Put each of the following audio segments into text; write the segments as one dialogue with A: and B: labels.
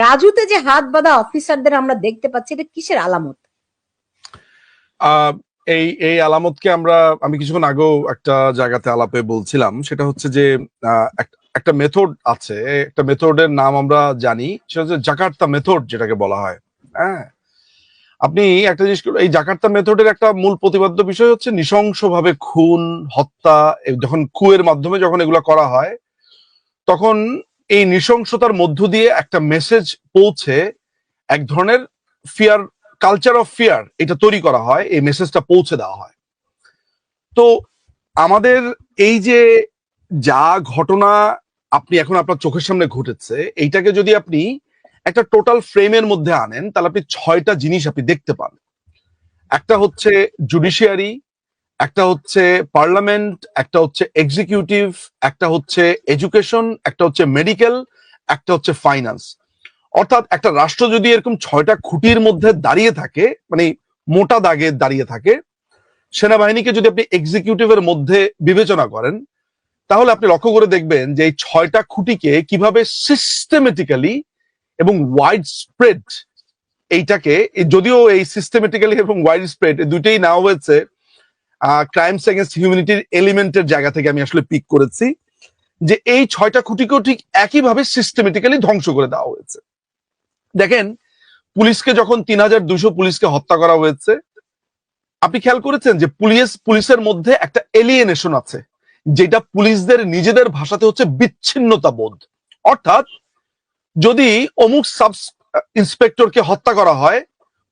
A: রাজুতে যে হাত বাঁধা অফিসারদের আমরা দেখতে পাচ্ছি, এটা কিসের আলামত?
B: এই এই আলামতকে আমি কিছুক্ষণ আগেও একটা জায়গাতে আলাপে বলছিলাম, সেটা হচ্ছে যে একটা মেথড আছে, একটা মেথডের নাম আমরা জানি, সেটা হচ্ছে জাকার্তা মেথড যেটাকে বলা হয়। হ্যাঁ, আপনি একটা জিনিস, এই জাকার্তা মেথডের একটা মূল প্রতিপাদ্য বিষয় হচ্ছে নৃশংসভাবে খুন, হত্যা। যখন কুয়ের মাধ্যমে যখন এগুলো করা হয়, তখন এই নৃশংসতার মধ্য দিয়ে একটা মেসেজ পৌঁছে, এক ধরনের ফিয়ার, কালচার অফ ফিয়ার এটা তৈরি করা হয়, এই মেসেজটা পৌঁছে দেওয়া হয়। তো আমাদের এই যে যা ঘটনা আপনি এখন আপনার চোখের সামনে ঘটেছে, এইটাকে যদি আপনি একটা টোটাল ফ্রেমের মধ্যে আনেন, তাহলে আপনি 6টা জিনিস আপনি দেখতে পান। একটা হচ্ছে জুডিশিয়ারি, একটা হচ্ছে পার্লামেন্ট, একটা হচ্ছে এক্সিকিউটিভ, একটা হচ্ছে এডুকেশন, একটা হচ্ছে মেডিকেল, একটা হচ্ছে ফাইন্যান্স। অর্থাৎ একটা রাষ্ট্র যদি এরকম 6টা খুঁটির মধ্যে দাঁড়িয়ে থাকে, মানে মোটা দাগে দাঁড়িয়ে থাকে, সেনাবাহিনীকে যদি আপনি এক্সিকিউটিভের মধ্যে বিবেচনা করেন, তাহলে আপনি লক্ষ্য করে দেখবেন যে এই 6টা খুঁটিকে কিভাবে সিস্টেমেটিক্যালি এবং ওয়াইড স্প্রেড, এইটাকে, যদিও এই সিস্টেমেটিক্যালি এবং ওয়াইড স্প্রেড দুইটাই নেওয়া হয়েছে ক্রাইমস এগেইনস্ট হিউম্যানিটির এলিমেন্টের জায়গা থেকে, আমি আসলে পিক করেছি যে এই 6টা খুঁটিকেও ঠিক একইভাবে সিস্টেমেটিক্যালি ধ্বংস করে দেওয়া হয়েছে। দেখেন, পুলিশকে যখন 3200 পুলিশকে হত্যা করা হয়েছে, আপনি খেয়াল করেছেন যে পুলিশের মধ্যে একটা এলিয়েনেশন আছে, যেটা পুলিশদের নিজেদের ভাষাতে হচ্ছে বিচ্ছিন্নতা বোধ। অর্থাৎ যদি অমুক সাব ইন্সপেক্টরকে হত্যা করা হয়,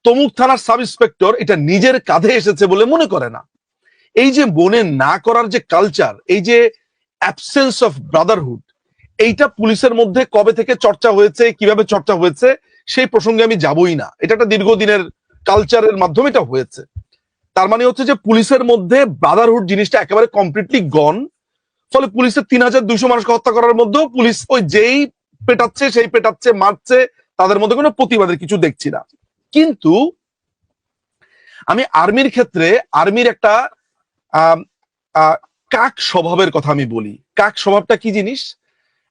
B: তমুক থানার সাব ইন্সপেক্টর এটা নিজের কাঁধে এসেছে বলে মনে করে না। এই যে মনে না করার যে কালচার, এই যে অ্যাবসেন্স অফ ব্রাদারহুড, এইটা পুলিশের মধ্যে কবে থেকে চর্চা হয়েছে, কিভাবে চর্চা হয়েছে, সেই প্রসঙ্গে আমি যাবই না। এটা একটা দীর্ঘদিনের কালচারের মাধ্যমে এটা হয়েছে। তার মানে হচ্ছে যে পুলিশের মধ্যে ব্রাদারহুড জিনিসটা একেবারে কমপ্লিটলি গন। ফলে পুলিশের 3200 মানুষকে হত্যা করার মধ্যেও পুলিশ ওই যেই পেটাচ্ছে সেই পেটাচ্ছে, মারছে, তাদের মধ্যে কোনো প্রতিবাদের কিছু দেখছি না। কিন্তু আমি আর্মির ক্ষেত্রে, আর্মির একটা কাক স্বভাবের কথা আমি বলি। কাক স্বভাবটা কি জিনিস?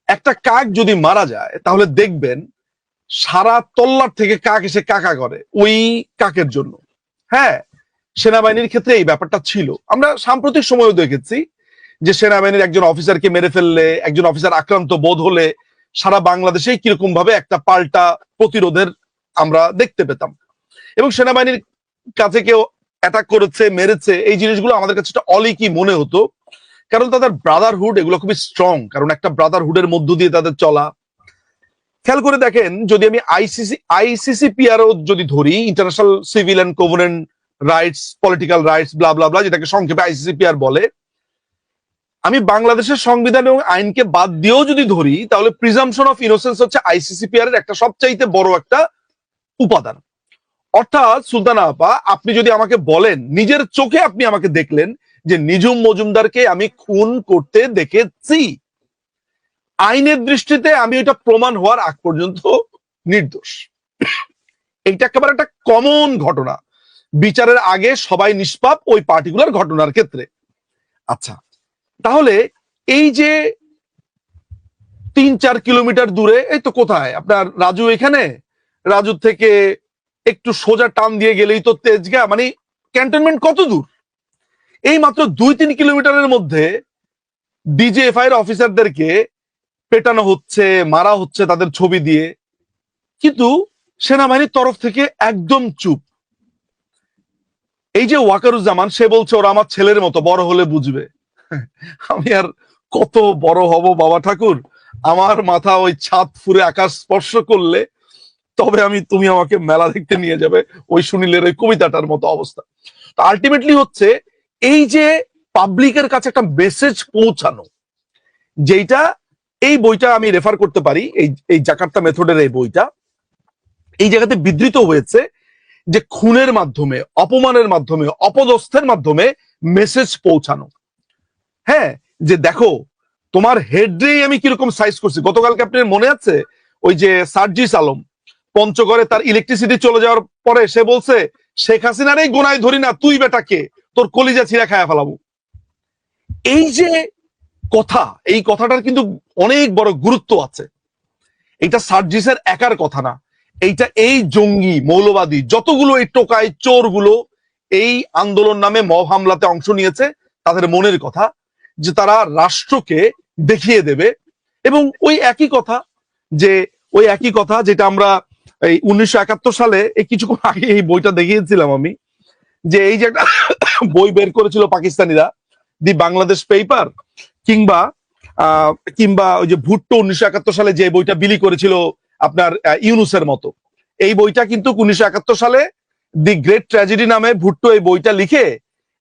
B: একটা কাক যদি মারা যায়, তাহলে দেখবেন সারা তল্লাট থেকে কাক এসে কাকা করে ওই কাকের জন্য। হ্যাঁ, সেনাবাহিনীর ক্ষেত্রে এই ব্যাপারটা ছিল। আমরা সাম্প্রতিক সময়ও দেখেছি যে সেনাবাহিনীর একজন অফিসারকে মেরে ফেললে, একজন অফিসার আক্রান্ত বোধ হলে সারা বাংলাদেশে কিরকম ভাবে একটা পাল্টা প্রতিরোধের আমরা দেখতে পেতাম। এবং সেনাবাহিনীর কাছে কেউ অ্যাটাক করেছে, মেরেছে, এই জিনিসগুলো আমাদের কাছে অলিকি মনে হতো, কারণ তাদের ব্রাদারহুড এগুলো খুবই স্ট্রং, কারণ একটা ব্রাদারহুডের মধ্য দিয়ে তাদের চলা। খেয়াল করে দেখেন, যদি আমি আইসিসিপিআরও যদি ধরি, international civil and covenant rights, political rights, blah blah blah, যেটাকে সংক্ষেপে আইসিসিপিআর বলে, আমি বাংলাদেশের সংবিধান এবং আইনকে বাদ দিয়েও যদি ধরি, তাহলে প্রিজাম্পশন অফ ইনোসেন্স হচ্ছে আইসিসিপিআর এর একটা সবচাইতে বড় একটা উপাদান। অর্থাৎ সুলতানা আপা, আপনি যদি আমাকে বলেন, নিজের চোখে আপনি আমাকে দেখলেন যে নিঝুম মজুমদারকে আমি খুন করতে দেখেছি, আইনের দৃষ্টিতে আমি এটা প্রমাণ হওয়ার আগ পর্যন্ত নির্দোষ। এইটা একেবারে একটা কমন ঘটনা, বিচারের আগে সবাই নিষ্পাপ ওই পার্টিকুলার ঘটনার ক্ষেত্রে। আচ্ছা, তাহলে এই যে 3-4 কিলোমিটার দূরে, এই তো কোথায় আপনার রাজু, এখানে রাজু থেকে একটু সোজা টান দিয়ে গেলেই তো তেজগাঁ, মানে ক্যান্টনমেন্ট কত দূর? এই মাত্র 2-3 কিলোমিটারের মধ্যে ডিজিএফআই এর অফিসারদেরকে পেটানো হচ্ছে, মারা হচ্ছে তাদের ছবি দিয়ে, কিন্তু সেনাবাহিনীর তরফ থেকে একদম চুপ। এই যে ওয়াকারুজ্জামান, সে বলছে ওরা আমার ছেলের মতো, বড় হলে বুঝবে। আমি আর কত বড় হব বাবা ঠাকুর, আমার মাথা ওই ছাদ ফুরে আকাশ স্পর্শ করলে তবে তুমি আমাকে মেলা দেখতে নিয়ে যাবে, ওই সুনীলের ওই কবিতাটার মতো অবস্থা। তো আলটিমেটলি হচ্ছে এই যে পাবলিকের কাছে একটা মেসেজ পৌঁছানো, যেটা এই বইটা আমি রেফার করতে পারি, এই জাকার্তা মেথডের এই বইটা এই জায়গাতে বিধৃত হয়েছে যে খুনের মাধ্যমে, অপমানের মাধ্যমে, অপদস্থের মাধ্যমে মেসেজ পৌঁছানো। হ্যাঁ, যে দেখো তোমার হেডরেই আমি কিরকম সাইজ করছি। গতকালকে আপনার মনে আছে ওই যে সার্জিস আলম পঞ্চগড়ে তার ইলেকট্রিসিটি চলে যাওয়ার পরে সে বলছে, শেখ হাসিনার এই গোনায় ধরি না, তুই বেটাকে, তোর কলিজা ছিঁড়া খায়া ফেলাবো। এই যে কথা, এই কথাটার কিন্তু অনেক বড় গুরুত্ব আছে। এটা সার্জিসের একার কথা না, এইটা এই জঙ্গি মৌলবাদী যতগুলো এই টোকাই চোরগুলো এই আন্দোলন নামে মব হামলাতে অংশ নিয়েছে তাদের মনের কথা, যে তারা রাষ্ট্রকে দেখিয়ে দেবে। এবং ওই একই কথা যেটা আমরা এই 1971 সালে এই কিছুক্ষণ আগে এই বইটা দেখিয়েছিলাম আমি, যে এই যে একটা বই বের করেছিল পাকিস্তানিরা, দি বাংলাদেশ পেপার, কিংবা ওই যে ভুট্টো 1971 সালে যে বইটা বিলি করেছিল আপনার ইউনুসের মতো, এই বইটা কিন্তু 1971 সালে দি গ্রেট ট্র্যাজেডি নামে ভুট্টো এই বইটা লিখে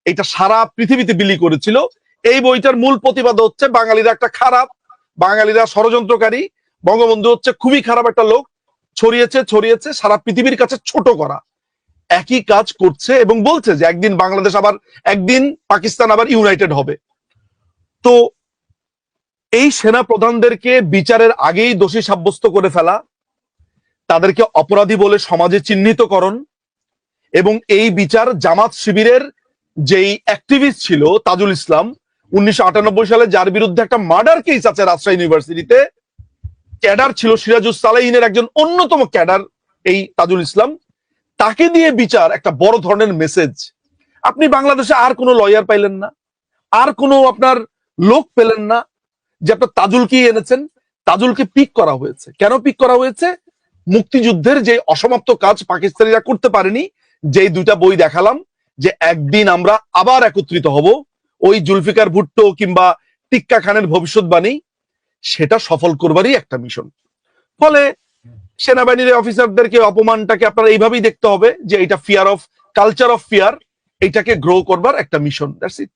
B: এটা সারা পৃথিবীতে বিলি করেছিল। এই বইটার মূল প্রতিবাদ হচ্ছে বাঙালিরা একটা খারাপ, বাঙালিরা ষড়যন্ত্রকারী, বঙ্গবন্ধু হচ্ছে খুবই খারাপ একটা লোক, ছড়িয়েছে সারা পৃথিবীর কাছে ছোট করা। একই কাজ করছে এবং বলছে যে একদিন বাংলাদেশ আবার, একদিন পাকিস্তান আবার ইউনাইটেড হবে। তো এই সেনা প্রধানদেরকে বিচারের আগেই দোষী সাব্যস্ত করে ফেলা, তাদেরকে অপরাধী বলে সমাজে চিহ্নিতকরণ, এবং এই বিচার জামাত শিবিরের যেই অ্যাক্টিভিস্ট ছিল তাজুল ইসলাম 1998 সালে, যার বিরুদ্ধে একটা মার্ডার কেস আছে রাজশাহী ইউনিভার্সিটিতে, ক্যাডার ছিল সিরাজুস সালেহিনের একজন অন্যতম ক্যাডার এই তাজুল ইসলাম, তাকে দিয়ে বিচার একটা বড় ধরনের মেসেজ। আপনি বাংলাদেশে আর কোনো লয়ার পাইলেন না, আর কোনো আপনার লোক পেলেন না যে আপনার তাজুলকে এনেছেন। তাজুলকে পিক করা হয়েছে। কেন পিক করা হয়েছে? মুক্তিযুদ্ধের যে অসমাপ্ত কাজ পাকিস্তানিরা করতে পারেনি, যেই দুইটা বই দেখালাম, যে একদিন আমরা আবার একত্রিত হব, ওই জুলফিকার ভুট্টো কিংবা টিক্কা খানের ভবিষ্যৎবাণী, সেটা সফল করবারই একটা মিশন। ফলে সেনাবাহিনীর অফিসারদেরকে অপমানটাকে আপনারা এইভাবেই দেখতে হবে যে এটা fear of, culture of fear, এটাকে গ্রো করবার একটা মিশন। That's it.